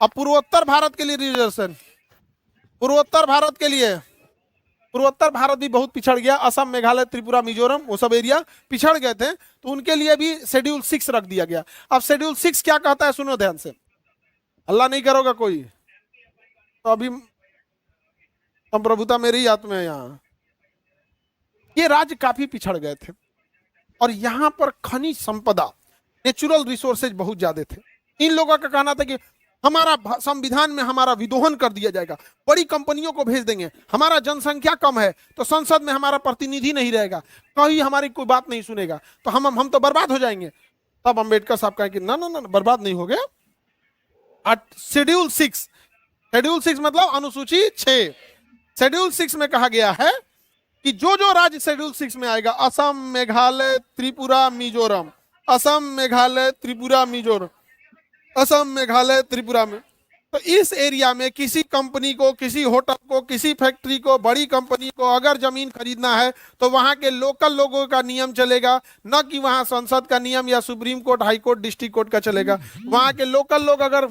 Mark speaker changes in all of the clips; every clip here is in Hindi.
Speaker 1: अब पूर्वोत्तर भारत के लिए रिजर्वेशन, पूर्वोत्तर भारत के लिए, पूर्वोत्तर भारत भी बहुत पिछड़ गया, असम मेघालय त्रिपुरा मिजोरम वो सब एरिया पिछड़ गए थे, तो उनके लिए भी शेड्यूल 6 रख दिया गया। अब शेड्यूल 6 क्या कहता है, सुनो ध्यान से, अल्लाह नहीं करोगा कोई तो अभी संप्रभुता मेरी हाथ में है। यहाँ ये राज्य काफी पिछड़ गए थे और यहाँ पर खनिज संपदा, नेचुरल रिसोर्सेज बहुत ज्यादा थे। इन लोगों का कहना था कि हमारा संविधान में हमारा विदोहन कर दिया जाएगा, बड़ी कंपनियों को भेज देंगे, हमारा जनसंख्या कम है तो संसद में हमारा प्रतिनिधि नहीं रहेगा, कहीं हमारी कोई बात नहीं सुनेगा, तो हम तो बर्बाद हो जाएंगे। तब अंबेडकर साहब कहे कि ना ना ना, बर्बाद नहीं हो गया। शेड्यूल 6, शेड्यूल 6 मतलब अनुसूची 6, शेड्यूल 6 में कहा गया है कि जो जो राज्य शेड्यूल 6 में आएगा, असम मेघालय त्रिपुरा मिजोरम, असम मेघालय त्रिपुरा मिजोरम, असम मेघालय त्रिपुरा में, तो इस एरिया में किसी कंपनी को, किसी होटल को, किसी फैक्ट्री को, बड़ी कंपनी को अगर जमीन खरीदना है तो वहां के लोकल लोगों का नियम चलेगा, न कि वहां संसद का नियम या supreme court, high court, district court का चलेगा। वहां के लोकल लोग अगर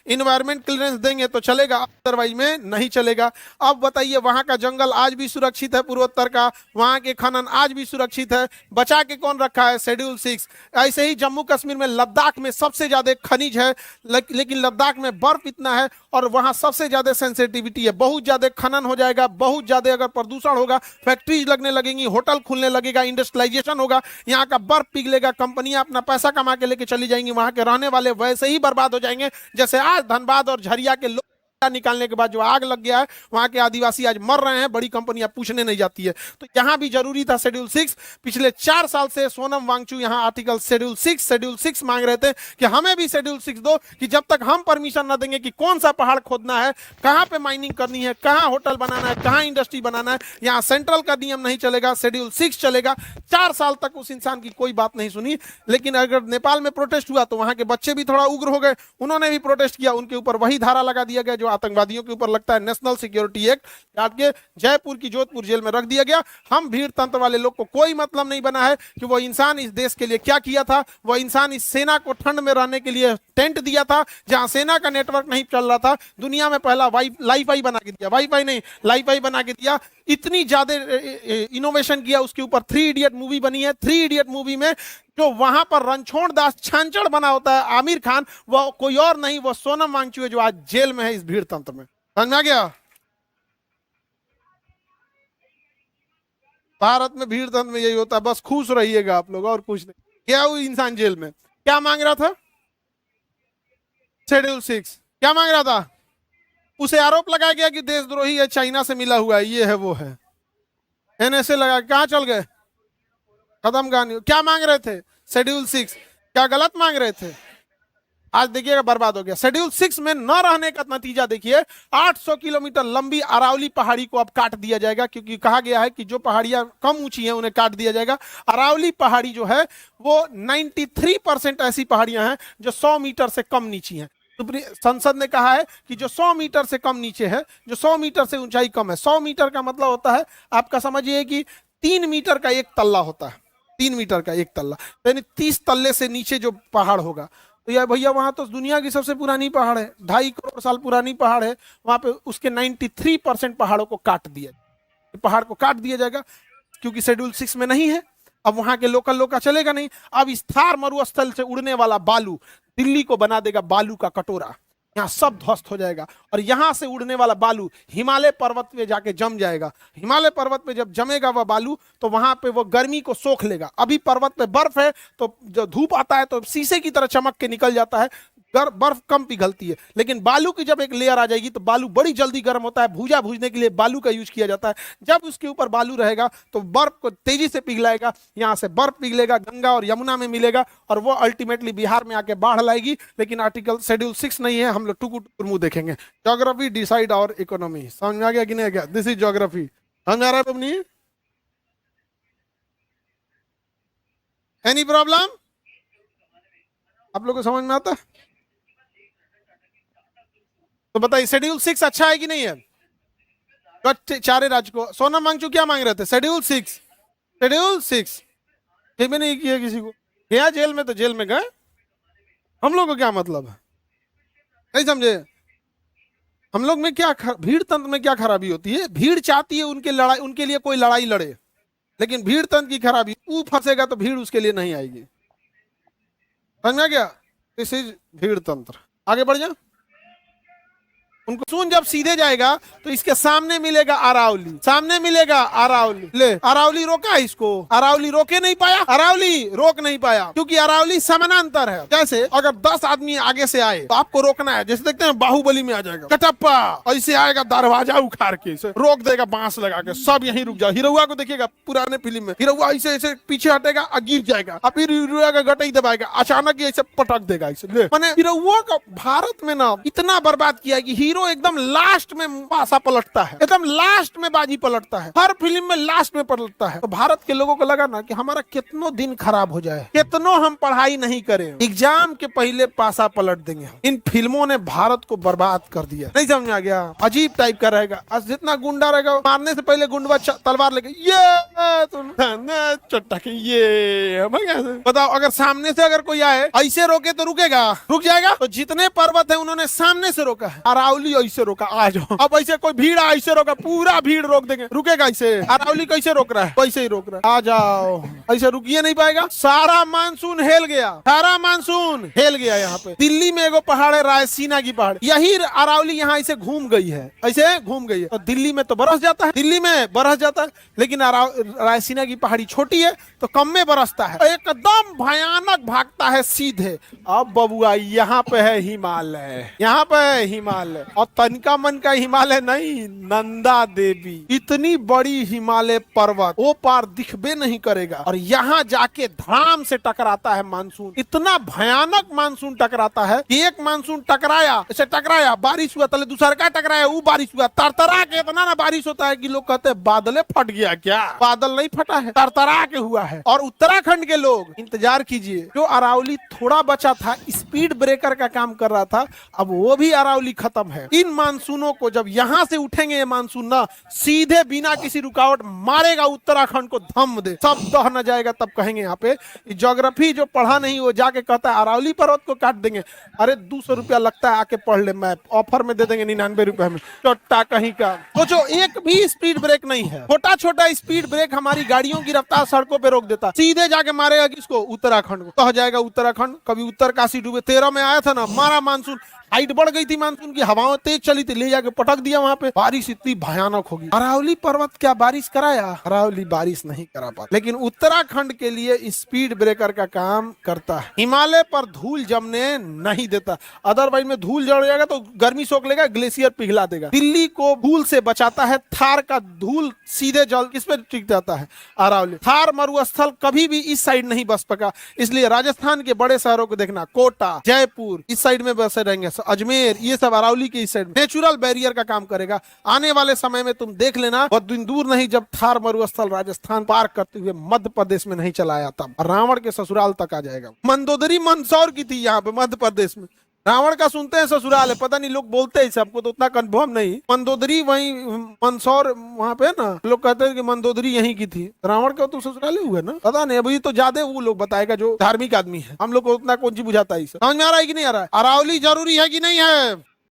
Speaker 1: इन्वायरमेंट क्लियरेंस देंगे तो चलेगा, अदरवाइज में नहीं चलेगा। अब बताइए, वहां का जंगल आज भी सुरक्षित है पूर्वोत्तर का, वहां के खनन आज भी सुरक्षित है, बचा के कौन रखा है, शेड्यूल 6। ऐसे ही जम्मू कश्मीर में, लद्दाख में सबसे ज्यादा खनिज है, लेकिन लद्दाख में बर्फ इतना है और वहां सबसे ज्यादा सेंसिटिविटी है, बहुत ज्यादा खनन हो जाएगा, बहुत ज्यादा अगर प्रदूषण होगा, फैक्ट्रीज लगने लगेंगी, होटल खुलने लगेगा, इंडस्ट्रियलाइजेशन होगा, यहाँ का बर्फ पिघलेगा, कंपनियां अपना पैसा कमा के लेके चली जाएंगी, वहां के रहने वाले वैसे ही बर्बाद हो जाएंगे जैसे आज धनबाद और झरिया के लोग निकालने के बाद जो आग लग गया है, वहां के आदिवासी आज मर रहे हैं, बड़ी कंपनियां पूछने नहीं जाती है। तो यहां भी जरूरी था शेड्यूल 6। पिछले 4 साल से सोनम वांगचू यहां आर्टिकल शेड्यूल 6 मांग रहे थे कि हमें भी शेड्यूल 6 दो, कि जब तक हम परमिशन न देंगे कि कौन सा पहाड़ खोदना है, कहां पे माइनिंग करनी है, कहां होटल बनाना है, कहां इंडस्ट्री बनाना है, यहां सेंट्रल का नियम नहीं चलेगा, शेड्यूल 6 चलेगा। 4 साल तक उस इंसान की कोई बात नहीं सुनी। लेकिन अगर नेपाल में प्रोटेस्ट हुआ तो वहां के बच्चे भी थोड़ा उग्र हो गए, उन्होंने भी प्रोटेस्ट किया, उनके ऊपर वही धारा लगा दिया गया जो आतंकवादियों के ऊपर लगता है, नेशनल सिक्योरिटी एक्ट, काट के जयपुर की जोधपुर जेल में रख दिया गया। हम भीड़ तंत्र वाले लोग को कोई मतलब नहीं बना है कि वो इंसान इस देश के लिए क्या किया था, वो इंसान इस सेना को ठंड में रहने के लिए टेंट दिया था जहां सेना का नेटवर्क नहीं चल रहा था, दुनिया में पहला लाईफाई बना के दिया, वाईफाई नहीं लाईफाई बना के दिया, इतनी ज्यादा इनोवेशन किया, उसके ऊपर 3 इडियट मूवी बनी है। 3 इडियट मूवी में जो वहां पर रणछोड़ दास छांचड़ बना होता है आमिर खान, वो कोई और नहीं, वो सोनम वांगचू है जो आज जेल में है इस भीड़ तंत्र में। समझ में आ गया? भारत में भीड़ तंत्र में यही होता है, बस खुश रहिएगा आप लोग और कुछ नहीं। क्या वो इंसान जेल में क्या मांग रहा था, शेड्यूल 6 क्या मांग रहा था, उसे आरोप लगाया गया कि देशद्रोही है, चाइना से मिला हुआ है, ये है वो है, एनएसए लगा, कहां चल गए, खत्म कहानी। क्या मांग रहे थे, शेड्यूल 6, क्या गलत मांग रहे थे? आज देखिएगा बर्बाद हो गया। शेड्यूल 6 में न रहने का नतीजा देखिए, 800 किलोमीटर लंबी अरावली पहाड़ी को अब काट दिया जाएगा, क्योंकि कहा गया है कि जो पहाड़ियां कम ऊंची हैं उन्हें काट दिया जाएगा। अरावली पहाड़ी जो है वो 93% ऐसी पहाड़ियां हैं जो 100 मीटर से कम नीची हैं। संसद ने कहा है कि जो 100 मीटर से कम नीचे है, जो 100 मीटर से ऊंचाई कम है, 100 मीटर का मतलब होता है, आपका समझिए कि 3 मीटर का एक तल्ला होता है, 3 मीटर का एक तल्ला, यानी 30 तल्ले से नीचे जो पहाड़ होगा, तो यार भैया वहां तो दुनिया की सबसे पुरानी पहाड़ है, 2.5 करोड़ साल पुरानी पहाड़ है, वहां पे उसके 93% पहाड़ों को काट दिया, पहाड़ को काट दिया जाएगा क्योंकि शेड्यूल 6 में नहीं है। अब वहां के लोकल लोग का चलेगा नहीं। अब इस थार मरुस्थल से उड़ने वाला बालू दिल्ली को बना देगा बालू का कटोरा, यहाँ सब ध्वस्त हो जाएगा, और यहां से उड़ने वाला बालू हिमालय पर्वत पे जाके जम जाएगा। हिमालय पर्वत पे जब जमेगा वह बालू तो वहां पे वो गर्मी को सोख लेगा। अभी पर्वत पे बर्फ है तो जो धूप आता है तो शीशे की तरह चमक के निकल जाता है, बर्फ कम पिघलती है, लेकिन बालू की जब एक लेयर आ जाएगी तो बालू बड़ी जल्दी गर्म होता है, भूजा भूजने के लिए बालू का यूज किया जाता है। जब उसके ऊपर बालू रहेगा तो बर्फ को तेजी से पिघलाएगा, यहाँ से बर्फ पिघलेगा, गंगा और यमुना में मिलेगा, और वो अल्टीमेटली बिहार में आके बाढ़ लाएगी। लेकिन आर्टिकल शेड्यूल 6 नहीं है, हम लोग टुकुर मुंह देखेंगे। ज्योग्राफी डिसाइड आवर इकोनॉमी, समझ में आ गया कि नहीं आ गया? दिस इज ज्योग्राफी, समझ में आ रहा है अपनी? Any problem? आप लोग को समझ में आता है तो बताइए, शेड्यूल 6 अच्छा है कि नहीं है? चारे राज्य को सोनम वांगचू क्या मांग रहे थे, शेड्यूल 6, शेड्यूल 6 भी नहीं किया, किसी को गया जेल में तो जेल में गए, हम लोग को क्या मतलब है? नहीं समझे? हम लोग में क्या भीड़ तंत्र में क्या खराबी होती है, भीड़ चाहती है उनके लिए कोई लड़ाई लड़े, लेकिन भीड़ तंत्र की खराबी, वो फंसेगा तो भीड़ उसके लिए नहीं आएगी। समझ में गया? दिस इज भीड़ तंत्र। आगे बढ़ जा। उनको सुन जब सीधे जाएगा तो इसके सामने मिलेगा अरावली, सामने मिलेगा अरावली। ले अरावली रोका इसको, अरावली रोके नहीं पाया, अरावली रोक नहीं पाया क्योंकि अरावली समानांतर है। जैसे अगर 10 आदमी आगे से आए तो आपको रोकना है। जैसे देखते हैं बाहुबली में आ जाएगा कटप्पा, ऐसे आएगा दरवाजा उखाड़ के रोक देगा बांस लगा के, सब यहीं रुक जाओ। हिरौआ को देखिएगा पुराने फिल्म में, हिरौआ ऐसे ऐसे पीछे हटेगा और गिर जाएगा, और फिर हिरौआ का गटई दबाएगा, अचानक ऐसे पटक देगा इसे। मैंने हिरौआ का भारत में ना इतना बर्बाद किया है कि हीरो एकदम लास्ट में पासा पलटता है, एकदम लास्ट में बाजी पलटता है, हर फिल्म में लास्ट में पलटता है। तो भारत के लोगों को लगा ना कि हमारा कितनो दिन खराब हो जाए, कितनो हम पढ़ाई नहीं करें, एग्जाम के पहले पासा पलट देंगे। इन फिल्मों ने भारत को बर्बाद कर दिया। नहीं समझ में आ गया? अजीब टाइप का रहेगा, जितना गुंडा रहेगा मारने से पहले गुंडा तलवार लेके ये चट्टा ये बताओ, अगर सामने से अगर कोई आए ऐसे रोके तो रुकेगा, रुक जाएगा। तो जितने पर्वत है उन्होंने सामने से रोका है। अरावली ऐसे रोका, आ जाओ। अब ऐसे कोई भीड़ ऐसे रोका, पूरा भीड़ रोक देंगे, रुकेगा ऐसे। अरावली कैसे रोक रहा है? वैसे ही रोक रहा है, आ जाओ। ऐसे रुकिए नहीं पाएगा। सारा मानसून हिल गया, सारा मानसून हिल गया। यहाँ पे दिल्ली में एगो पहाड़ है, रायसीना की पहाड़, यही अरावली यहाँ ऐसे घूम गई है, ऐसे घूम गई है। तो दिल्ली में तो बरस जाता है, दिल्ली में बरस जाता है, लेकिन रायसीना की पहाड़ी छोटी है तो कम में बरसता है, एकदम भयानक भागता है सीधे। अब बबुआ यहाँ पे है हिमालय, यहाँ पे है हिमालय, और तनिका मन का हिमालय नहीं, नंदा देवी। इतनी बड़ी हिमालय पर्वत वो पार दिखबे नहीं करेगा, और यहाँ जाके धड़ाम से टकराता है मानसून। इतना भयानक मानसून टकराता है कि एक मानसून टकराया, ऐसे टकराया, बारिश हुआ, तले दूसरा का टकराया, वो बारिश हुआ, तरतरा के इतना ना बारिश होता है कि लोग कहते हैं बादले फट गया। क्या बादल नहीं फटा है, तरतरा के हुआ है। और उत्तराखंड के लोग इंतजार कीजिए, जो अरावली थोड़ा बचा था, स्पीड ब्रेकर का काम कर रहा था, अब वो भी अरावली खत्म है। इन मानसूनों को जब यहाँ से उठेंगे, ये मानसून ना सीधे बिना किसी रुकावट मारेगा उत्तराखंड को, धम दे, सब दह न जाएगा। तब कहेंगे यहाँ पे ज्योग्राफी जो पढ़ा नहीं वो जाके कहता है अरावली पर्वत को काट देंगे। अरे 200 रुपया लगता है, आके पढ़ ले, मैप ऑफर में दे देंगे 99 रुपए में, चोट्टा कहीं का। तो जो एक भी स्पीड ब्रेक नहीं है, छोटा छोटा स्पीड ब्रेक हमारी गाड़ियों की रफ्तार सड़कों पे रोक देता, सीधे जाके मारेगा किसको? उत्तराखंड को। तो जाएगा उत्तराखंड। कभी उत्तरकाशी डूबे 13 में आया था ना, मारा मानसून, हाइट बढ़ गई थी मानसून की, हवाएं तेज चली थी, ले जाके पटक दिया वहां पे, बारिश इतनी भयानक होगी। अरावली पर्वत क्या बारिश कराया? अरावली बारिश नहीं करा पाता, लेकिन उत्तराखंड के लिए स्पीड ब्रेकर का काम करता है। हिमालय पर धूल जमने नहीं देता, अदरवाइज में धूल जड़ जाएगा तो गर्मी सोख लेगा, ग्लेशियर पिघला देगा। दिल्ली को धूल से बचाता है, थार का धूल सीधे जल किस पे टिक जाता है? अरावली। थार मरुस्थल कभी भी इस साइड नहीं बस पका, इसलिए राजस्थान के बड़े शहरों को देखना, कोटा, जयपुर, इस साइड में बसे रहेंगे, अजमेर, ये सब अरावली के इस साइड में नेचुरल बैरियर का काम करेगा। आने वाले समय में तुम देख लेना, बहुत दिन दूर नहीं, जब थार मरुस्थल राजस्थान पार करते हुए मध्य प्रदेश में नहीं चला आया, तब रावण के ससुराल तक आ जाएगा। मंदोदरी मंदसौर की थी यहाँ पे मध्य प्रदेश में, रावण का सुनते हैं ससुराल है, पता नहीं लोग बोलते हैं सबको तो उतना कंफर्म नहीं। मंदोदरी वहीं मंदसौर वहां पे ना, लोग कहते हैं कि मंदोदरी यहीं की थी। रावण का तो ससुराल ही हुआ ना, पता नहीं, अभी तो ज्यादा वो लोग बताएगा जो धार्मिक आदमी है, हम लोग को उतना कौन सी बुझाता है। समझ में आ रहा है कि नहीं आ रहा है? अरावली जरूरी है कि नहीं है?